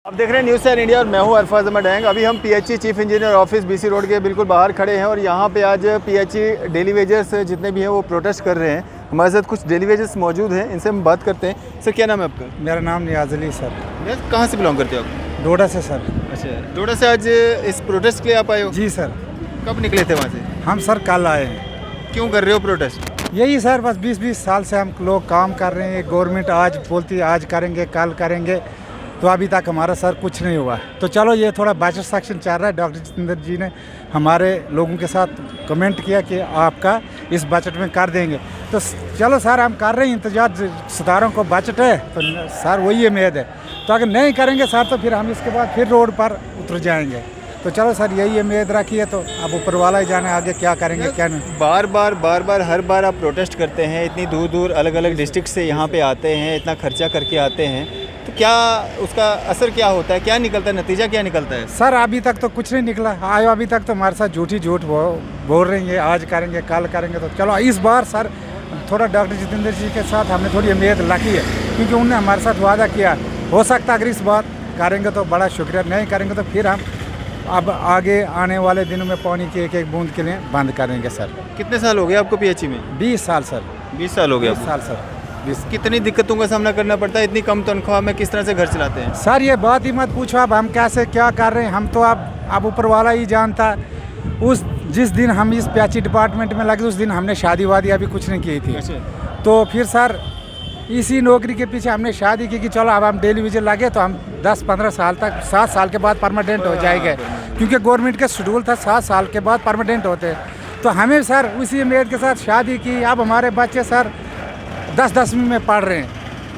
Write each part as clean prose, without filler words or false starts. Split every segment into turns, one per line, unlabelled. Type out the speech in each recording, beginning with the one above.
आप देख रहे हैं न्यूज़ सेवन इंडिया और मैं हूं अरफाज अहमद डैंग। अभी हम PHE chief engineer office BC road के बिल्कुल बाहर खड़े हैं और यहां पे आज पीएचई डेली वेजर्स जितने भी हैं वो प्रोटेस्ट कर रहे हैं। हमारे साथ कुछ डेली वेजर्स मौजूद हैं, इनसे हम बात करते हैं। सर क्या नाम है आपका?
मेरा नाम नियाज़ अली सर।
कहाँ से बिलोंग करते हो आप?
डोडा से सर।
अच्छा, डोडा से आज इस प्रोटेस्ट के लिए आप आए हो?
जी सर।
कब निकले थे वहाँ से?
हम सर कल आए हैं।
क्यों कर रहे हो प्रोटेस्ट?
यही सर, बस 20-20 साल से हम लोग काम कर रहे हैं। गवर्नमेंट आज बोलती है आज करेंगे कल करेंगे, तो अभी तक हमारा सर कुछ नहीं हुआ। तो चलो ये थोड़ा बजट सेक्शन चल रहा है। डॉक्टर जितेंद्र जी ने हमारे लोगों के साथ कमेंट किया कि आपका इस बजट में कर देंगे, तो चलो सर हम कर रहे हैं इंतजार। सितारों को बजट है तो सर वही उम्मीद है, तो अगर नहीं करेंगे सर तो फिर हम इसके बाद फिर रोड पर उतर जाएंगे। तो चलो सर यही उम्मीद रखी है, तो अब ऊपर वाला ही जाने आगे क्या करेंगे क्या नहीं।
बार बार हर बार आप प्रोटेस्ट करते हैं, इतनी दूर दूर अलग अलग डिस्ट्रिक्ट से यहाँ पे आते हैं, इतना खर्चा करके आते हैं, तो क्या उसका असर क्या होता है, क्या निकलता है, नतीजा क्या निकलता है?
सर अभी तक तो कुछ नहीं निकला। आयो अभी तक तो हमारे साथ झूठ बोल रही है, आज करेंगे कल करेंगे। तो चलो इस बार सर थोड़ा डॉक्टर जितेंद्र जी के साथ हमने थोड़ी उम्मीद रखी है, क्योंकि उन्होंने हमारे साथ वादा किया। हो सकता है अगर इस बार करेंगे तो बड़ा शुक्रिया, नहीं करेंगे तो फिर हम अब आगे आने वाले दिनों में पानी की एक एक बूंद के लिए बंद करेंगे सर।
कितने साल हो गए आपको पीएचई में?
20 साल सर।
20 साल हो गए
20 साल सर। 20।
कितनी दिक्कतों का सामना करना पड़ता है? इतनी कम तनख्वाह में किस तरह से घर चलाते हैं?
सर ये बात ही मत पूछो, अब हम कैसे क्या कर रहे हैं, हम तो अब ऊपर वाला ही जानता है। जिस दिन हम इस पीएचई डिपार्टमेंट में लगे उस दिन हमने शादी वादी अभी कुछ नहीं की थी। तो फिर सर इसी नौकरी के पीछे हमने शादी की कि चलो अब हम डेली वेजर लगे तो हम 10-15 साल तक 7 साल के बाद परमानेंट हो जाएंगे, क्योंकि गवर्नमेंट का शेड्यूल था 7 साल के बाद परमानेंट होते। तो हमें सर उसी उम्मीद के साथ शादी की। अब हमारे बच्चे सर 10वीं में पढ़ रहे हैं,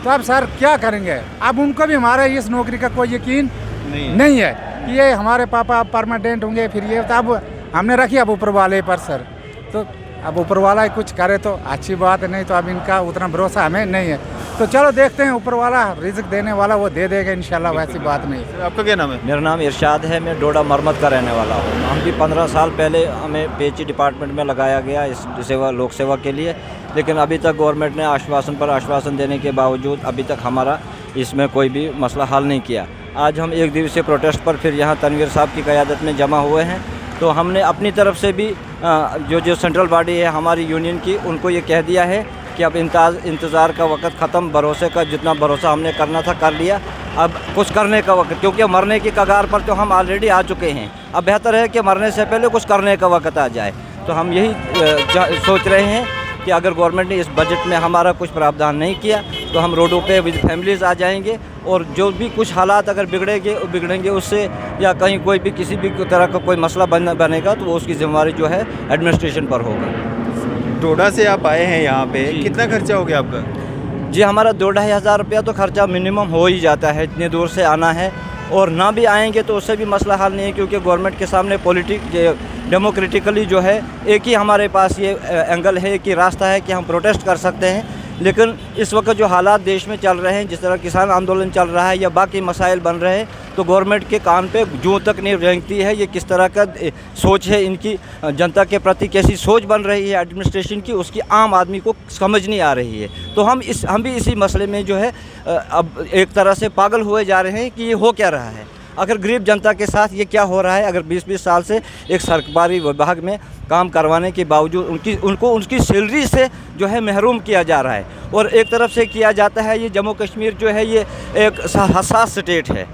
तो अब सर क्या करेंगे? अब उनको भी हमारे इस नौकरी का कोई यकीन नहीं है कि ये हमारे पापा अब परमानेंट होंगे। फिर ये तो अब हमने रखी अब ऊपर वाले पर सर, तो अब ऊपर वाला ही कुछ करे तो अच्छी बात है, नहीं तो अब इनका उतना भरोसा हमें नहीं है। तो चलो देखते हैं, ऊपर वाला रिज़्क देने वाला वो दे देगा इंशाल्लाह, वैसी बात नहीं है।
आपका क्या नाम है?
मेरा नाम इरशाद है, मैं डोडा मरमत का रहने वाला हूँ। हम भी 15 साल पहले हमें पीएचई डिपार्टमेंट में लगाया गया इस सेवा लोक सेवा के लिए, लेकिन अभी तक गवर्नमेंट ने आश्वासन पर आश्वासन देने के बावजूद अभी तक हमारा इसमें कोई भी मसला हल नहीं किया। आज हम एक दिवसीय प्रोटेस्ट पर फिर यहाँ तनवीर साहब की क़यादत में जमा हुए हैं। तो हमने अपनी तरफ से भी जो सेंट्रल बॉडी है हमारी यूनियन की, उनको ये कह दिया है कि अब इंतज़ार का वक्त ख़त्म, भरोसे का जितना भरोसा हमने करना था कर लिया, अब कुछ करने का वक्त, क्योंकि मरने की कगार पर तो हम ऑलरेडी आ चुके हैं। अब बेहतर है कि मरने से पहले कुछ करने का वक्त आ जाए। तो हम यही सोच रहे हैं कि अगर गवर्नमेंट ने इस बजट में हमारा कुछ प्रावधान नहीं किया तो हम रोडों पे विद फैमिलीज़ आ जाएंगे, और जो भी कुछ हालात अगर बिगड़ेंगे उससे, या कहीं कोई भी किसी भी तरह का कोई मसला बनेगा तो वो उसकी जिम्मेदारी जो है एडमिनिस्ट्रेशन पर होगा।
डोडा से आप आए हैं यहाँ पे, कितना खर्चा हो गया आपका?
जी हमारा 2-2.5 हज़ार रुपया तो खर्चा मिनिमम हो ही जाता है, इतनी दूर से आना है। और ना भी आएंगे तो उससे भी मसला हल नहीं है, क्योंकि गवर्नमेंट के सामने डेमोक्रेटिकली जो है एक ही हमारे पास ये एंगल है, एक ही रास्ता है कि हम प्रोटेस्ट कर सकते हैं। लेकिन इस वक्त जो हालात देश में चल रहे हैं, जिस तरह किसान आंदोलन चल रहा है या बाकी मसाइल बन रहे हैं, तो गवर्नमेंट के कान पे जूं तक नहीं रेंगती है। ये किस तरह का सोच है इनकी, जनता के प्रति कैसी सोच बन रही है एडमिनिस्ट्रेशन की, उसकी आम आदमी को समझ नहीं आ रही है। तो हम भी इसी मसले में जो है अब एक तरह से पागल हुए जा रहे हैं कि ये हो क्या रहा है, आखिर गरीब जनता के साथ ये क्या हो रहा है। अगर 20-20 साल से एक सरकारी विभाग में काम करवाने के बावजूद उनको उनकी सैलरी से जो है महरूम किया जा रहा है, और एक तरफ से किया जाता है। ये जम्मू कश्मीर जो है ये एक हसास स्टेट है,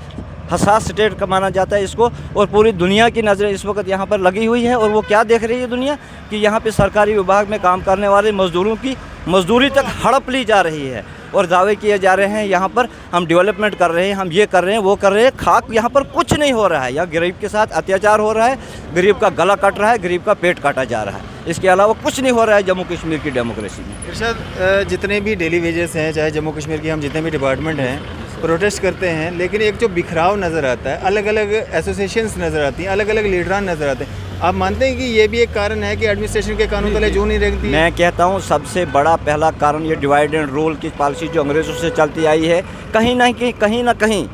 हसास स्टेट का माना जाता है इसको, और पूरी दुनिया की नज़रें इस वक्त यहाँ पर लगी हुई है। और वो क्या देख रही है दुनिया कि यहाँ पे सरकारी विभाग में काम करने वाले मज़दूरों की मजदूरी तक हड़प ली जा रही है, और दावे किए जा रहे हैं यहाँ पर हम डेवलपमेंट कर रहे हैं, हम ये कर रहे हैं वो कर रहे हैं। खाक यहाँ पर कुछ नहीं हो रहा है, यहाँ गरीब के साथ अत्याचार हो रहा है, गरीब का गला कट रहा है, गरीब का पेट काटा जा रहा है। इसके अलावा कुछ नहीं हो रहा है जम्मू कश्मीर की डेमोक्रेसी में।
इरशाद, जितने भी डेली वेजेस हैं, चाहे जम्मू कश्मीर की हम जितने भी डिपार्टमेंट हैं प्रोटेस्ट करते हैं, लेकिन एक जो बिखराव नज़र आता है, अलग अलग एसोसिएशंस नज़र आती हैं, अलग अलग लीडरान नज़र आते हैं। आप मानते हैं कि ये भी एक कारण है कि एडमिनिस्ट्रेशन के कानून तले जूं नहीं रेंगती है?
मैं कहता हूँ सबसे बड़ा पहला कारण ये डिवाइड एंड रूल की पॉलिसी जो अंग्रेज़ों से चलती आई है, कहीं ना कहीं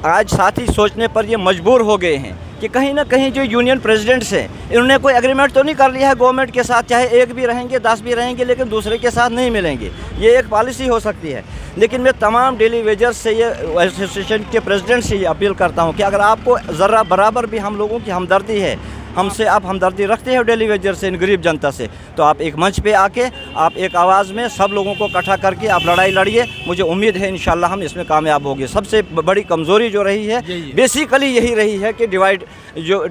आज साथी सोचने पर ये मजबूर हो गए हैं कि कहीं ना कहीं जो यूनियन प्रेसिडेंट्स हैं इन्होंने कोई एग्रीमेंट तो नहीं कर लिया है गवर्नमेंट के साथ, चाहे एक भी रहेंगे 10 भी रहेंगे लेकिन दूसरे के साथ नहीं मिलेंगे, ये एक पॉलिसी हो सकती है। लेकिन मैं तमाम डेली वेजर्स से ये एसोसिएशन के प्रेसिडेंट से ये अपील करता हूँ कि अगर आपको ज़रा बराबर भी हम लोगों की हमदर्दी है, हमसे आप हमदर्दी रखते हो डेली वेजर से, इन गरीब जनता से, तो आप एक मंच पे आके आप एक आवाज़ में सब लोगों को इकट्ठा करके आप लड़ाई लड़िए। मुझे उम्मीद है इंशाल्लाह हम इसमें कामयाब होंगे। सबसे बड़ी कमज़ोरी जो रही है बेसिकली यही रही है कि डिवाइड जो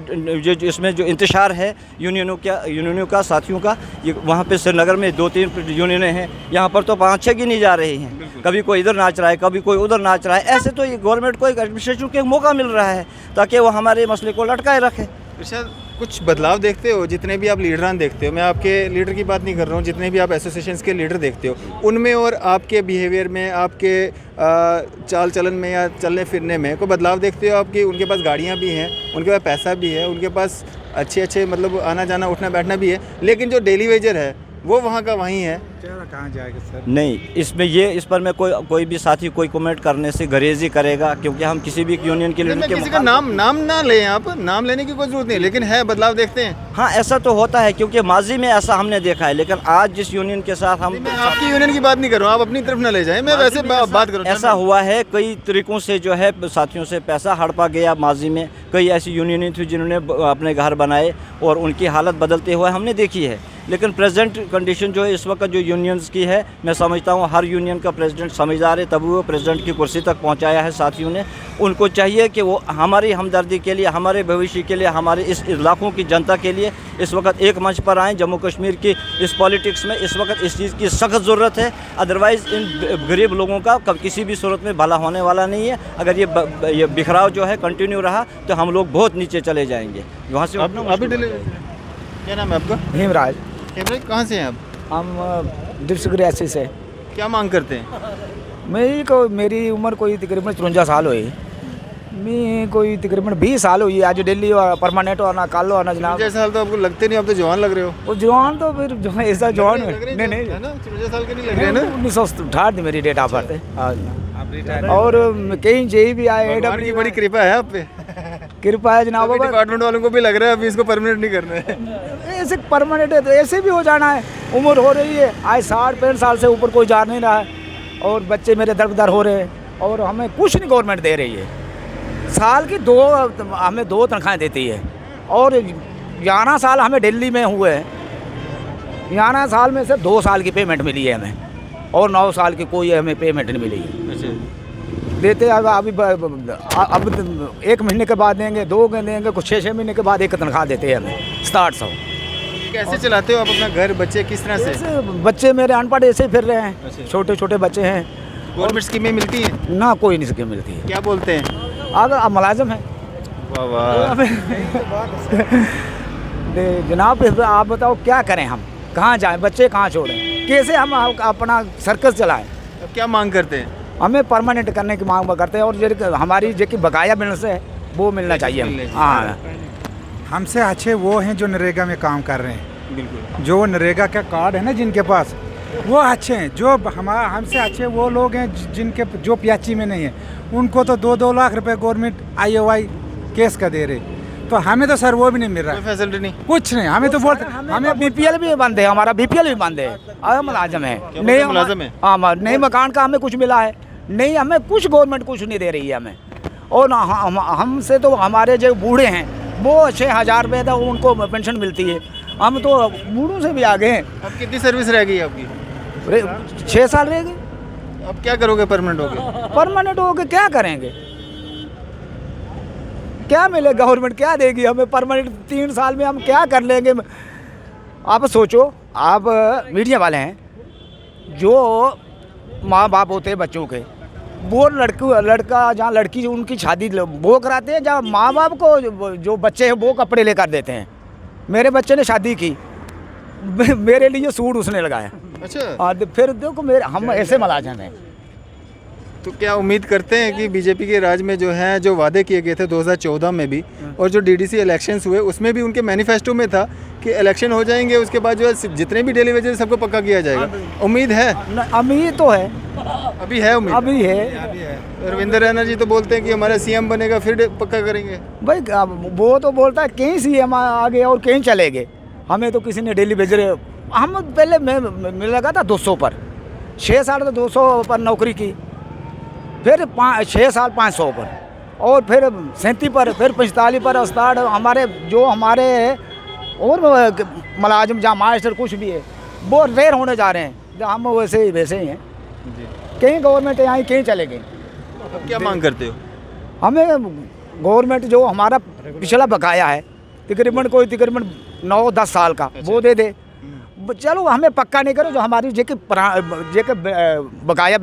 इसमें जो इंतशार है यूनियनों का साथियों का, ये वहाँ पे श्रीनगर में 2-3 यूनियनें हैं, यहाँ पर तो 5-6 की नहीं जा रही हैं। कभी कोई इधर नाच रहा है, कभी कोई उधर नाच रहा है। ऐसे तो ये गवर्नमेंट को एक एडमिनिस्ट्रेशन को एक मौका मिल रहा है ताकि वो हमारे मसले को लटकाए रखे।
इरशाद, कुछ बदलाव देखते हो? जितने भी आप लीडरान देखते हो, मैं आपके लीडर की बात नहीं कर रहा हूँ, जितने भी आप एसोसिएशंस के लीडर देखते हो उनमें और आपके बिहेवियर में, आपके चाल चलन में या चलने फिरने में कोई बदलाव देखते हो? आपकी उनके पास गाड़ियाँ भी हैं, उनके पास पैसा भी है, उनके पास अच्छे मतलब आना जाना उठना बैठना भी है, लेकिन जो डेली वेजर है वो वहाँ का वहीं है।
कहाँ जाएगा सर?
नहीं, इसमें इस पर मैं कोई भी साथी कोई कमेंट करने से गुरेजी करेगा, क्योंकि हम किसी भी यूनियन के लीडर के
किसी का नाम ना लें, आप नाम लेने की कोई जरूरत नहीं, लेकिन है बदलाव देखते हैं।
हाँ, ऐसा तो होता है क्योंकि माजी में ऐसा हमने देखा है, लेकिन आज जिस यूनियन के साथ हम,
मैं आपकी यूनियन की बात नहीं कर रहा हूँ, आप अपनी तरफ ना ले जाएं, मैं वैसे बात कर रहा हूँ।
ऐसा हुआ है कई तरीकों से जो है साथियों से पैसा हड़पा गया माजी में। कई ऐसी यूनियनें थी जिन्होंने अपने घर बनाए और उनकी हालत बदलते हुए हमने देखी है। लेकिन प्रेजेंट कंडीशन जो है इस वक्त जो यूनियंस की है, मैं समझता हूँ हर यूनियन का प्रेसिडेंट समझदार है, तभी वो प्रेसिडेंट की कुर्सी तक पहुँचाया है साथियों ने। उनको चाहिए कि वो हमारी हमदर्दी के लिए, हमारे भविष्य के लिए, हमारे इस इलाकों की जनता के लिए इस वक्त एक मंच पर आएँ। जम्मू कश्मीर की इस पॉलिटिक्स में इस वक्त इस चीज़ की सख्त ज़रूरत है, अदरवाइज़ इन गरीब लोगों का कब किसी भी सूरत में भला होने वाला नहीं है। अगर ये बिखराव जो है कंटिन्यू रहा तो हम लोग बहुत नीचे चले जाएंगे। वहाँ से
क्या नाम है आपका?
हेमराज।
कहाँ से हैं आप?
हम डिस्ट्रिक्ट रियासी से।
क्या मांग करते हैं?
मेरी उम्र कोई तकरीबन 53 साल हुई। मैं कोई तकरीबन 20 साल हुई आज दिल्ली परमानेंट होना काल होना जनाब।
53 साल तो आपको लगते नहीं, आप तो जवान लग रहे हो।
वो जवान तो फिर जो है ऐसा जवान नहीं
है ना, 53 साल के नहीं लग रहे हैं ना।
1968 मेरी डेट ऑफ बर्थ है। और कहीं जे भी आए
की बड़ी कृपा है आप पे।
कृपा है जनाब।
डिपार्टमेंट वालों को भी लग रहा है अभी इसको परमानेंट नहीं करना है।
ऐसे परमानेंट है तो ऐसे भी हो जाना है। उम्र हो रही है, आज 60-65 साल से ऊपर कोई जा नहीं रहा है और बच्चे मेरे दरबदर हो रहे हैं और हमें कुछ नहीं गवर्नमेंट दे रही है। साल की हमें 2 तनख्वाहें देती है और 11 साल हमें दिल्ली में हुए हैं। 11 साल में से 2 साल की पेमेंट मिली है हमें और 9 साल की कोई हमें पेमेंट नहीं मिली है। देते अब 1 महीने के बाद देंगे, 2 देंगे, कुछ 6 महीने के बाद एक तनख्वाह देते हैं हमें 6700।
कैसे चलाते हो आप अपना घर? बच्चे किस तरह से?
बच्चे मेरे अनपढ़ ऐसे ही फिर रहे हैं, छोटे बच्चे हैं।
गवर्नमेंट स्कीमें मिलती हैं?
ना, कोई नहीं स्कीम मिलती है।
क्या बोलते हैं?
अगर आप मुलाजिम हैं।
वाह वाह।
जनाब आप बताओ क्या करें, हम कहाँ जाएं, बच्चे कहाँ छोड़ें, कैसे हम अपना सर्कस चलाएं?
अब क्या मांग करते हैं?
हमें परमानेंट करने की मांग करते हैं और हमारी जो कि बकाया मिलने से वो मिलना चाहिए। हाँ, हमसे अच्छे वो हैं जो नरेगा में काम कर रहे हैं।
बिल्कुल।
जो नरेगा का कार्ड है ना जिनके पास, वो अच्छे हैं। जो हमसे अच्छे वो लोग हैं जिनके जो पियाची में नहीं है, उनको तो 2-2 लाख रुपए गवर्नमेंट IOI केस का दे रहे। तो हमें तो सर वो भी नहीं मिल रहा है,
फैसिलिटी नहीं,
कुछ नहीं। हमें तो बोलते हमें BPL भी बंद है, हमारा BPL भी बंद है। मुलाजम है नहीं,
मुलाजम है।
हाँ, नहीं मकान का हमें कुछ मिला है नहीं, हमें कुछ गवर्नमेंट कुछ नहीं दे रही है हमें। और हमसे तो हमारे जो बूढ़े हैं वो 6000 रुपये था उनको पेंशन मिलती है, हम तो बूढ़ों से भी आगे हैं।
अब कितनी सर्विस रह गई आपकी?
6 साल रह गए।
अब क्या करोगे परमानेंट होके?
परमानेंट होके क्या करेंगे? क्या मिलेगा? गवर्नमेंट क्या देगी हमें परमानेंट? 3 साल में हम क्या कर लेंगे? आप सोचो, आप मीडिया वाले हैं, जो माँ बाप होते हैं बच्चों के, वो लड़का जहाँ लड़की उनकी शादी वो कराते हैं, जहाँ माँ बाप को जो बच्चे हैं वो कपड़े लेकर देते हैं। मेरे बच्चे ने शादी की, मेरे लिए सूट उसने लगाया।
अच्छा।
फिर देखो हम ऐसे मुलाजिम हैं।
तो क्या उम्मीद करते हैं कि बीजेपी के राज में जो है जो वादे किए गए थे 2014 में भी और जो डीडीसी इलेक्शंस हुए उसमें भी उनके मैनिफेस्टो में था कि इलेक्शन हो जाएंगे उसके बाद जो है जितने भी डेली वेजेस सबको पक्का किया जाएगा, उम्मीद है?
उम्मीद तो है,
अभी है उम्मीद?
अभी है।
रविंद्र रैना जी तो बोलते हैं कि हमारा सीएम बनेगा फिर पक्का करेंगे।
भाई वो तो बोलता है कहीं सीएम आ गए और कहीं चले गए, हमें तो किसी ने डेली वेज हम पहले मैं लगा था 200 पर, 6 साल तो 200 पर नौकरी की, फिर 6 साल 500 पर, और फिर 37 पर, फिर 45 पर उस्ताद हमारे जो हमारे और मुलाजिम जहाँ मास्टर कुछ भी है वो रेयर होने जा रहे हैं, हम वैसे ही हैं। कहीं गवर्नमेंट आई कहीं चले गए।
क्या मांग करते हो?
हमें गवर्नमेंट जो हमारा पिछला बकाया है तकरीबन 9-10 साल का वो दे दे। चलो हमें पक्का नहीं करो, जो हमारी जेके बकाया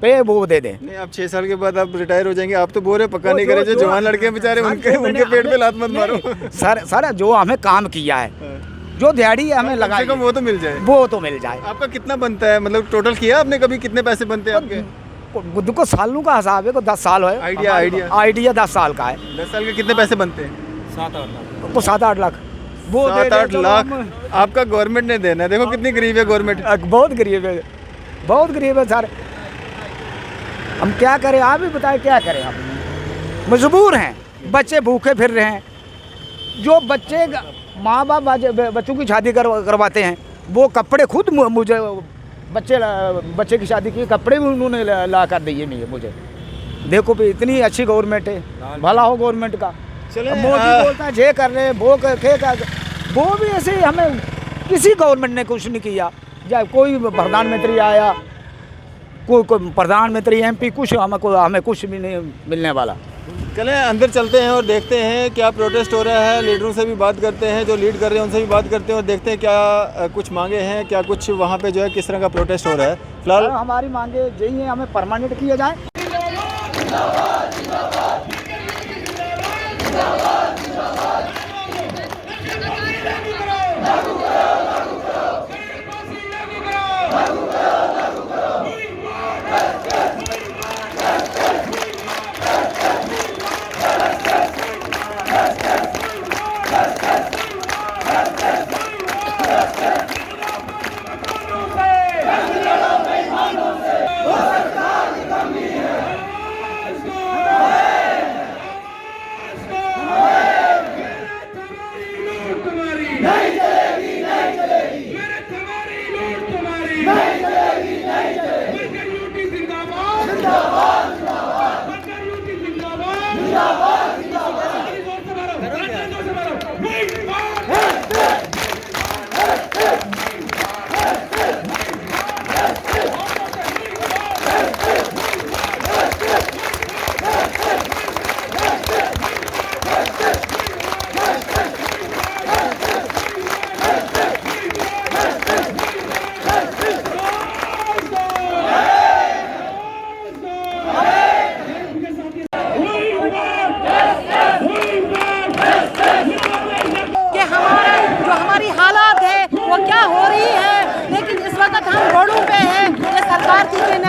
पे वो दे दे।
नहीं, आप 6 साल के बाद आप रिटायर हो जाएंगे, आप तो बोल रहे पक्का नहीं करे। जो जवान लड़के हैं बेचारे उनके पेट पे लात मत मारो।
सर जो हमें काम किया है, जो दिहाड़ी हमें लगा,
वो तो मिल जाए,
वो तो मिल जाए।
आपका कितना बनता है, मतलब टोटल किया आपने कभी, कितने पैसे बनते हैं आपके?
को सालों का हिसाब है, को 10 साल है। आइडिया 10 साल का है।
10 साल के कितने पैसे बनते हैं?
7-8 लाख। तो 7-8 लाख, वो
7-8 लाख आपका गवर्नमेंट ने देना है। देखो कितनी गरीब है गवर्नमेंट,
बहुत गरीब है, बहुत गरीब है सर। हम क्या करें, आप ही बताएं क्या करें। हम मजबूर हैं, बच्चे भूखे फिर रहे हैं। जो बच्चे माँ बाप बच्चों की शादी करवाते हैं, वो कपड़े खुद मुझे बच्चे की शादी के कपड़े भी उन्होंने ला कर दिए नहीं है मुझे। देखो भी इतनी अच्छी गवर्नमेंट है, भला हो गवर्नमेंट का। मोदी बोलता है जे कर रहे हैं वो भी ऐसे ही, हमें किसी गवर्नमेंट ने कुछ नहीं किया। जब कोई प्रधानमंत्री आया, कोई प्रधानमंत्री MP कुछ हमें कुछ भी नहीं मिलने वाला।
चलें अंदर चलते हैं और देखते हैं क्या प्रोटेस्ट हो रहा है। लीडरों से भी बात करते हैं, जो लीड कर रहे हैं उनसे भी बात करते हैं और देखते हैं क्या कुछ मांगे हैं, क्या कुछ वहाँ पे जो है किस तरह का प्रोटेस्ट हो रहा है। फिलहाल
हमारी मांगे यही है, हमें परमानेंट किया जाए।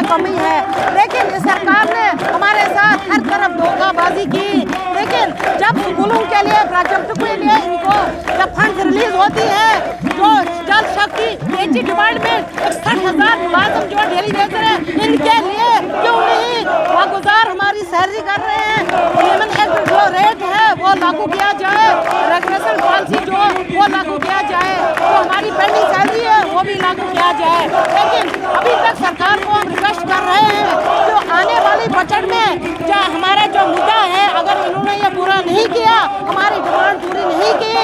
कमी है, लेकिन इस सरकार ने हमारे साथ हर तरफ धोखाबाजी की। लेकिन जब स्कूलों के लिए प्रोजेक्ट के लिए इनको जब फंड रिलीज होती है, जो जल शक्ति एजी डिपार्टमेंट 61,000 मुलाजिम जो डेली वेजर है, इनके लिए क्यों नहीं वागुजार हमारी सैलरी कर रहे हैं। मिनिमम एक्ट जो रेट है वो लागू किया जाए, रेगुलेशन पॉलिसी जो वो लागू किया जाए, तो हमारी पेंडिंग सैलरी है वो भी लागू किया जाए। लेकिन अभी तक सरकार को हम रिक्वेस्ट कर रहे हैं जो आने वाली बजट में जो हमारा जो मुद्दा है, अगर इन्होंने ये पूरा नहीं किया, हमारी डिमांड पूरी नहीं की,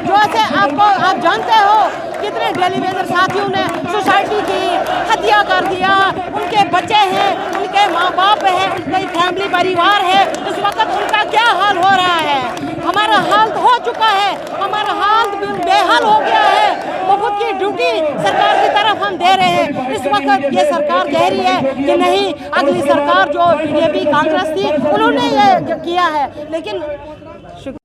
जो से आप जानते हो कितने डेली वेजर साथियों ने सोसाइटी की हत्या कर दिया, उनके बच्चे हैं, उनके माँ बाप हैं, उनकी फैमिली परिवार है, इस वक्त उनका क्या हाल हो रहा है। हमारा हाल तो हो चुका है, हमारा हाल बेहाल हो गया है। मुफ्त की ड्यूटी सरकार की तरफ हम दे रहे हैं, इस वक्त ये सरकार कह रही है कि नहीं, अगली सरकार जो बीजेपी कांग्रेस थी उन्होंने ये किया है। लेकिन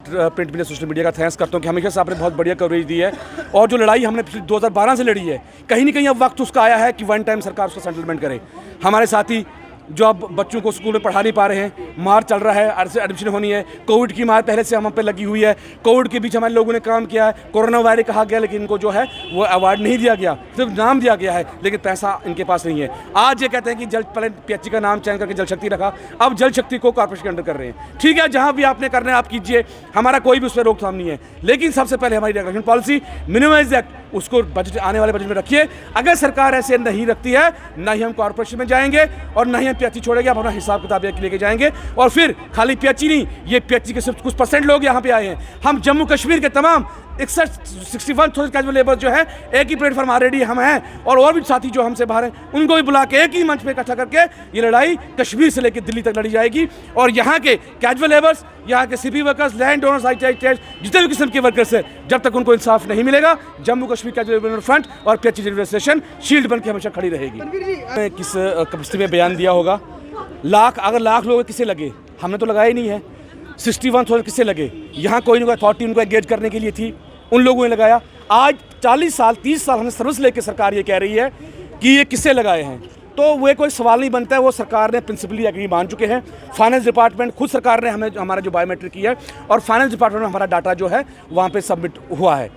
प्रिंट मीडिया सोशल मीडिया का थैंक्स करता हूँ कि हमेशा से आपने बहुत बढ़िया कवरेज दी है, और जो लड़ाई हमने 2012 से लड़ी है, कहीं ना कहीं अब वक्त उसका आया है कि वन टाइम सरकार उसका सेटलमेंट करे। हमारे साथी जो अब बच्चों को स्कूल में पढ़ा नहीं पा रहे हैं, मार चल रहा है, एडमिशन होनी है, कोविड की मार पहले से हम पे लगी हुई है, कोविड के बीच हमारे लोगों ने काम किया है, कोरोना वायरस कहा गया लेकिन इनको जो है वो अवार्ड नहीं दिया गया, सिर्फ नाम दिया गया है लेकिन पैसा इनके पास नहीं है। आज ये कहते हैं कि जल पहले PHC का नाम चयन करके जल शक्ति रखा, अब जल शक्ति को कॉर्पोरेशन के अंडर कर रहे हैं। ठीक है, जहाँ भी आपने करना है आप कीजिए, हमारा कोई भी उस पर रोकथाम नहीं है, लेकिन सबसे पहले हमारी रेगुलेशन पॉलिसी मिनिमाइज एक्ट उसको बजट आने वाले बजट में रखिए। अगर सरकार ऐसे नहीं रखती है, ना ही हम कॉर्पोरेशन में जाएंगे और ना ही हम PHC छोड़ेंगे, हम अपना हिसाब किताब लेके जाएंगे। और फिर खाली PHC नहीं, ये PHC के सिर्फ कुछ % लोग यहाँ पे आए हैं, हम जम्मू कश्मीर के तमाम 61,000 कैजुअल लेबर जो है एक ही प्लेटफॉर्म ऑलरेडी हम हैं, और भी साथी जो हमसे बाहर हैं उनको भी बुला के एक ही मंच पे इकट्ठा करके ये लड़ाई कश्मीर से लेकर दिल्ली तक लड़ी जाएगी। और यहाँ के कैजुअल लेबर्स, यहाँ के CP workers, land owners, ITI जितने भी किस्म के वर्कर्स हैं, जब तक उनको इंसाफ नहीं मिलेगा, Jammu Kashmir casual labour front और PHC रेलवे स्टेशन शील्ड बन के हमेशा खड़ी रहेगी। किस कपस्ती में बयान दिया होगा, अगर लाख लोग किसे लगे, हमने तो लगाया ही नहीं है। 61,000 किससे लगे, यहाँ कोई नहीं, अथॉरिटी उनको एंगेज करने के लिए थी, उन लोगों ने लगाया। आज 40 साल 30 साल हमने सर्विस लेके सरकार ये कह रही है कि ये किससे लगाए हैं, तो वो कोई सवाल नहीं बनता है, वो सरकार ने प्रिंसिपली एग्री मान चुके हैं। फाइनेंस डिपार्टमेंट खुद सरकार ने हमें हमारा जो बायोमेट्रिक किया है और फाइनेंस डिपार्टमेंट में हमारा डाटा जो है वहाँ पे सबमिट हुआ है।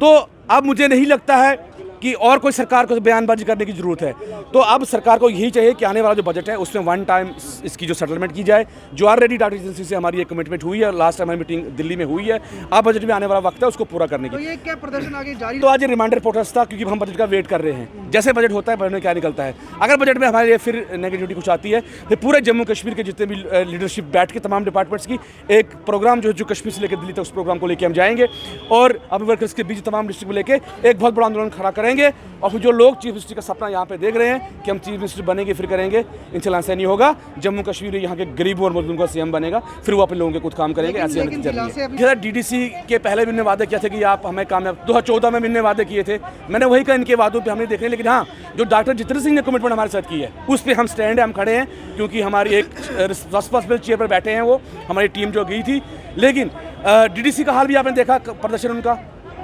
तो अब मुझे नहीं लगता है कि और कोई सरकार को बयानबाजी करने की ज़रूरत है। तो अब सरकार को यही चाहिए कि आने वाला जो बजट है उसमें वन टाइम इसकी जो सेटलमेंट की जाए, जो ऑलरेडी डाटा एजेंसी से हमारी एक कमिटमेंट हुई है, लास्ट टाइम हमारी मीटिंग दिल्ली में हुई है, अब बजट में आने वाला वक्त है उसको पूरा करने की।
तो ये क्या प्रदर्शन आगे जारी?
तो आज ये रिमाइंडर प्रोटेस्ट था क्योंकि हम बजट का वेट कर रहे हैं, जैसे बजट होता है बजट में क्या निकलता है। अगर बजट में हमारे फिर नेगेटिविटी कुछ आती है, फिर पूरे जम्मू कश्मीर के जितने भी लीडरशिप बैठ के तमाम डिपार्टमेंट्स की एक प्रोग्राम जो कश्मीर से लेकर दिल्ली तक उस प्रोग्राम को लेकर हम जाएंगे और अब वर्कर्स के बीच तमाम डिस्ट्रिक्ट को लेकर एक बहुत बड़ा आंदोलन खड़ा करेंगे। और फिर जो लोग चीफ मिनिस्टर का सपना यहाँ पे देख रहे हैं कि हम चीफ मिनिस्टर बनेंगे फिर करेंगे, इंशाल्लाह ऐसा नहीं होगा। जम्मू कश्मीर यहाँ के गरीबों और मजलूम का CM बनेगा, फिर वो अपने लोगों के कुछ काम करेंगे। ऐसे DDC के पहले भी इन्होंने वादे किया था कि आप हमें कामयाब 2014 में इन्होंने वादे किए थे, मैंने वही कहा इनके वादों पे हमने देखे, लेकिन हाँ जो डॉक्टर जितेंद्र सिंह ने कमिटमेंट हमारे साथ की है उस पर हम स्टैंड है, हम खड़े हैं, क्योंकि हमारी एक रिस्पॉन्सिबल चेयर पर बैठे हैं वो, हमारी टीम जो गई थी। लेकिन DDC का हाल भी आपने देखा, प्रदर्शन उनका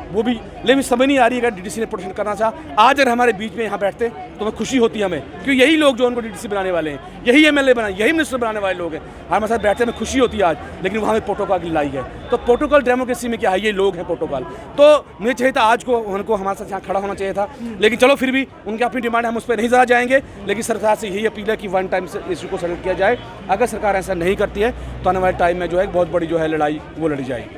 वो भी, लेकिन समझ नहीं आ रही है अगर DDC ने प्रोटेक्शन करना चाहा। आज अगर हमारे बीच में यहाँ बैठते तो हमें खुशी होती है हमें, क्योंकि यही लोग जो उनको DDC बनाने वाले हैं, यही MLA बनाए, यही मिनिस्टर बनाने वाले लोग हैं, हमारे साथ बैठते हमें खुशी होती है आज। लेकिन वहाँ में प्रोटोकॉल की लड़ाई है, तो प्रोटोकॉल डेमोक्रेसी में क्या है, ये लोग हैं प्रोटोकॉल। तो मुझे चाहिए था आज को उनको हमारे साथ यहाँ खड़ा होना चाहिए था, लेकिन चलो फिर भी उनकी अपनी डिमांड है, हम उस पर नहीं ज़्यादा जाएंगे। लेकिन सरकार से यही अपील है कि वन टाइम से इशू को सेटल किया जाए। अगर सरकार ऐसा नहीं करती है तो आने वाले टाइम में जो है बहुत बड़ी जो है लड़ाई वो लड़ी जाएगी।